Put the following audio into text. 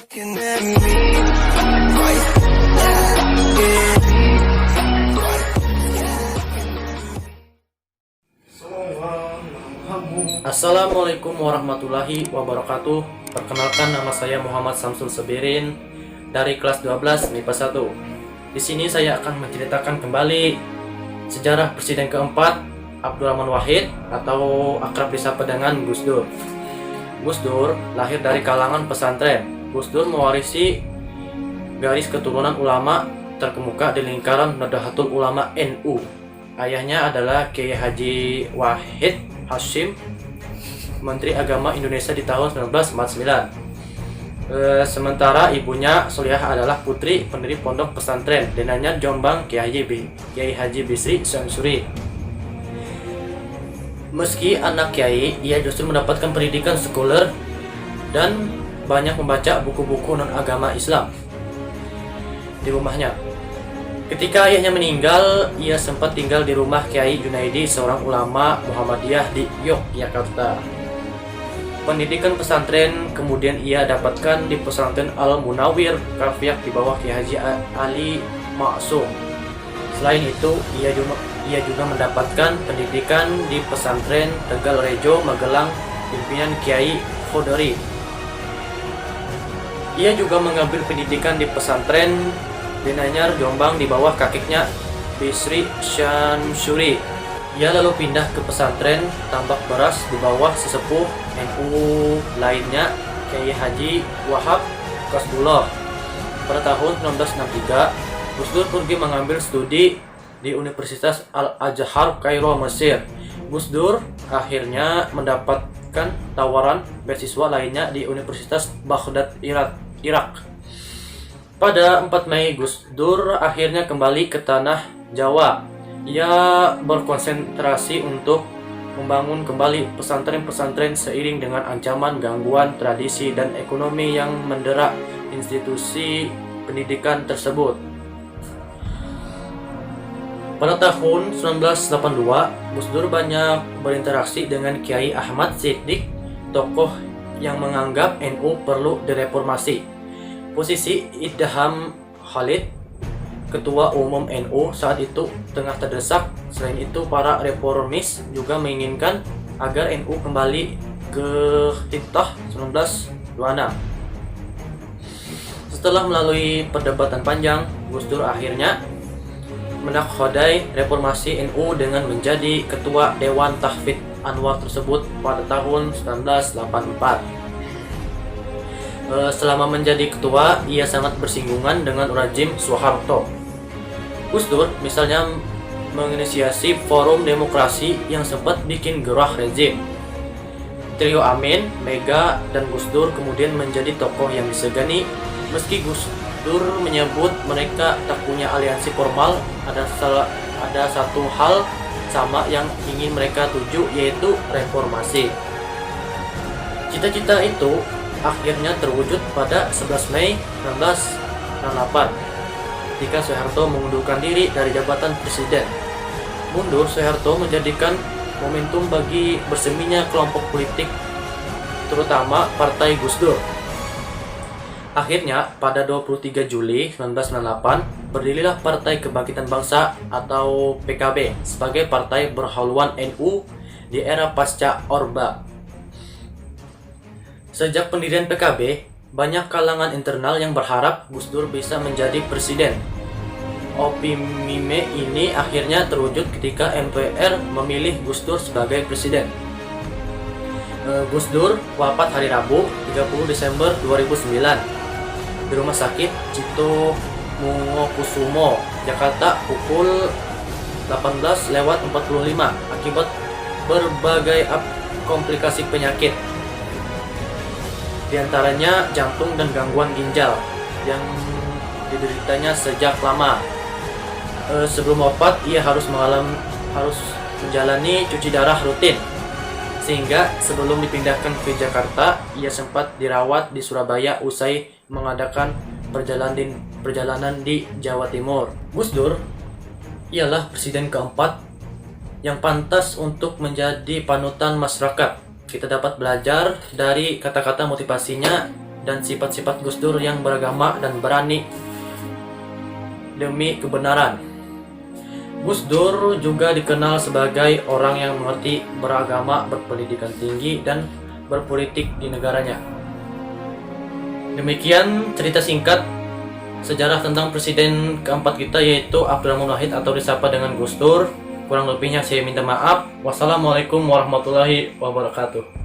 looking at me. Assalamualaikum warahmatullahi wabarakatuh. Perkenalkan, nama saya Muhammad Samsul Sebirin dari kelas 12 MIPA 1. Di sini saya akan menceritakan kembali sejarah presiden keempat Abdurrahman Wahid atau akrab disapa dengan Gus Dur. Gus Dur lahir dari kalangan pesantren. Gus Dur mewarisi garis keturunan ulama terkemuka di lingkaran Nahdlatul Ulama NU. Ayahnya adalah Kiai Haji Wahid Hasyim, Menteri Agama Indonesia di tahun 1949. Sementara ibunya Soliah adalah putri pendiri pondok pesantren Denanyar Jombang Kiai Haji Bisri Syamsuri. Meski anak kiai, ia justru mendapatkan pendidikan sekuler dan banyak membaca buku-buku non-agama Islam di rumahnya. Ketika ayahnya meninggal, ia sempat tinggal di rumah Kiai Junaidi, seorang ulama Muhammadiyah di Yogyakarta. Pendidikan pesantren kemudian ia dapatkan di pesantren Al-Munawwir Kafiak di bawah Kiai Haji Ali Maksum. Selain itu, ia juga mendapatkan pendidikan di pesantren Tegal Rejo, Magelang, pimpinan Kiai Khodari. Ia juga mengambil pendidikan di pesantren Denanyar Jombang di bawah kakeknya Bisri Syamsuri. Ia lalu pindah ke pesantren Tambak Beras di bawah sesepuh NU lainnya Kiai Haji Wahab Kasbullah. Pada tahun 1963, Gus Dur pergi mengambil studi di Universitas Al-Azhar Kairo, Mesir. Gus Dur akhirnya mendapatkan tawaran beasiswa lainnya di Universitas Baghdad, Irak. Pada 4 Mei, Gus Dur akhirnya kembali ke tanah Jawa. Ia berkonsentrasi untuk membangun kembali pesantren-pesantren seiring dengan ancaman gangguan tradisi dan ekonomi yang mendera institusi pendidikan tersebut. Pada tahun 1982, Gus Dur banyak berinteraksi dengan Kiai Ahmad Siddiq, tokoh yang menganggap NU perlu direformasi. Posisi Idham Khalid, ketua umum NU saat itu, tengah terdesak. Selain itu, para reformis juga menginginkan agar NU kembali ke Titah 1926. Setelah melalui perdebatan panjang, Gus Dur akhirnya menakhodai reformasi NU dengan menjadi ketua Dewan Tahfidz Anwar tersebut pada tahun 1984. Selama menjadi ketua, ia sangat bersinggungan dengan rezim Soeharto. Gus Dur misalnya menginisiasi forum demokrasi yang sempat bikin gerah rezim. Trio Amin, Mega, dan Gus Dur kemudian menjadi tokoh yang disegani. Meski Gus Dur menyebut mereka tak punya aliansi formal, ada satu hal sama yang ingin mereka tuju, yaitu reformasi. Cita-cita itu akhirnya terwujud pada 11 Mei 1968 ketika Soeharto mengundurkan diri dari jabatan presiden. Mundur Soeharto menjadikan momentum bagi berseminya kelompok politik, terutama Partai Gus Dur. Akhirnya pada 23 Juli 1998 berdirilah Partai Kebangkitan Bangsa atau PKB sebagai partai berhaluan NU di era pasca Orba. Sejak pendirian PKB, banyak kalangan internal yang berharap Gus Dur bisa menjadi presiden. Opimime ini akhirnya terwujud ketika MPR memilih Gus Dur sebagai presiden. Gus Dur wafat hari Rabu 30 Desember 2009 di Rumah Sakit Cito Mungokusumo, Jakarta pukul 18:45 akibat berbagai komplikasi penyakit, di antaranya jantung dan gangguan ginjal yang dideritanya sejak lama. Sebelum wafat, ia harus menjalani cuci darah rutin, sehingga sebelum dipindahkan ke Jakarta, ia sempat dirawat di Surabaya usai mengadakan perjalanan di Jawa Timur. Gus Dur ialah presiden keempat yang pantas untuk menjadi panutan masyarakat. Kita dapat belajar dari kata-kata motivasinya dan sifat-sifat Gus Dur yang beragama dan berani demi kebenaran. Gus Dur juga dikenal sebagai orang yang mengerti beragama, berpendidikan tinggi, dan berpolitik di negaranya. Demikian cerita singkat sejarah tentang presiden keempat kita, yaitu Abdurrahman Wahid atau disapa dengan Gus Dur. Kurang lebihnya saya minta maaf. Wassalamualaikum warahmatullahi wabarakatuh.